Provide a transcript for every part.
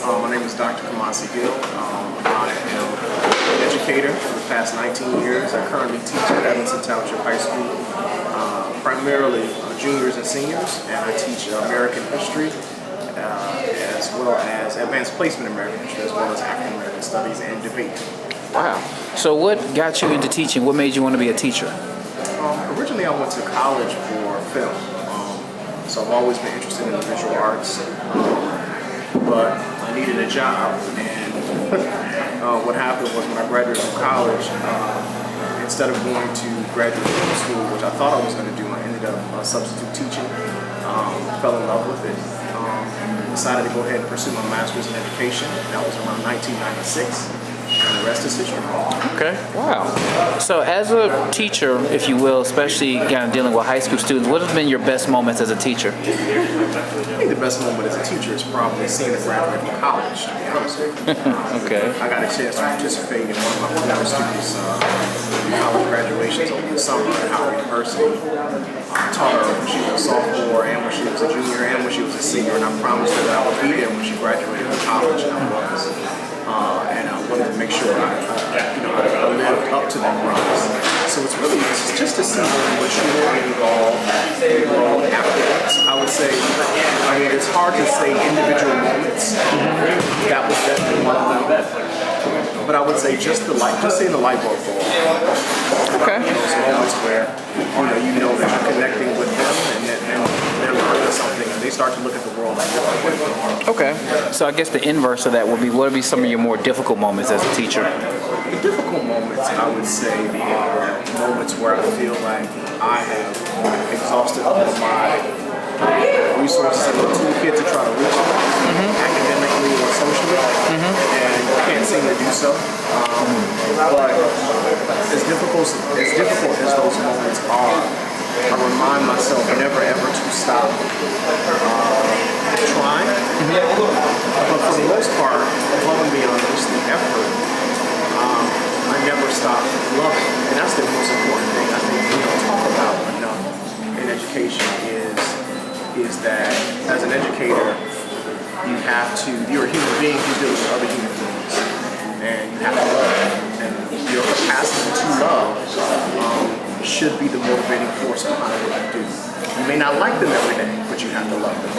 My name is Dr. Kamasi Hill. I am an educator for the past 19 years. I currently teach at Evanston Township High School, primarily juniors and seniors, and I teach American history as well as advanced placement in American history, as well as African American studies and debate. Wow. So what got you into teaching? What made you want to be a teacher? Originally, I went to college for film, so I've always been interested in the visual arts, but I needed a job, and what happened was when I graduated from college, instead of going to graduate film school, which I thought I was going to do, I ended up substitute teaching, fell in love with it, decided to go ahead and pursue my master's in education. That was around 1996. And the rest is history. Okay. Wow. So as a teacher, if you will, especially kind of dealing with high school students, what has been your best moments as a teacher? I think the best moment as a teacher is probably seeing a graduate from college, to be honest with you. Okay. I got a chance to participate in one of my former students' college graduations over the summer at Howard University. I taught her when she was a sophomore and when she was a junior and when she was a senior, and I promised her that I would be there when she graduated from college, and I was. And I wanted to make sure I lived up to that promise. So it's really just to see them mature and evolve afterwards. I would say, it's hard to say individual moments. That was definitely one of them. But I would say just seeing the light bulb fall. Okay. Those moments where you know that you're connecting with them and they're learning something and they start to look at the world like different. Okay. So I guess the inverse of that would be, what would be some of your more difficult moments as a teacher? The difficult moments, I would say, are moments where I feel like I have exhausted all of my resources and the toolkit to try to reach them, academically or socially, and can't seem to do so. But as difficult as those moments are, I remind myself never ever to stop trying. But for the most part, above and beyond just the effort, I never stop loving. And that's the most important thing I think we don't talk about enough in education is that as an educator, you're a human being who's dealing with other human beings. And you have to love. And your capacity to love should be the motivating force behind what you do. You may not like them every day, but you have to love them.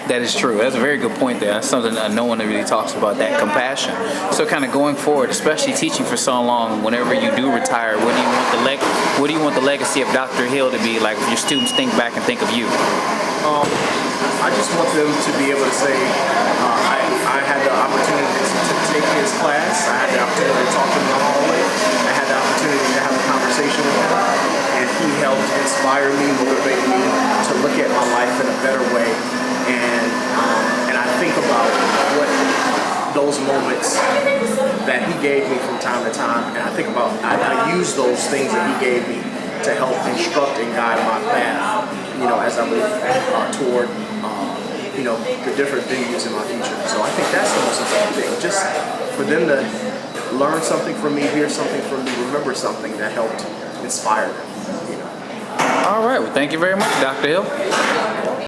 That is true. That's a very good point there. That's something that no one really talks about, that compassion. So kind of going forward, especially teaching for so long, whenever you do retire, what do you want the legacy of Dr. Hill to be like? If your students think back and think of you? I just want them to be able to say, I had the opportunity to take his class. I had the opportunity to talk to him in the hallway. I had the opportunity to have a conversation with him. And he helped inspire me, motivate me to look at my life in a better way. And I think about what those moments that he gave me from time to time. And I think about, I use those things that he gave me to help instruct and guide my path, as I move toward, the different venues in my future. So I think that's the most important thing. Just for them to learn something from me, hear something from me, remember something that helped inspire them. All right. Well, thank you very much, Dr. Hill.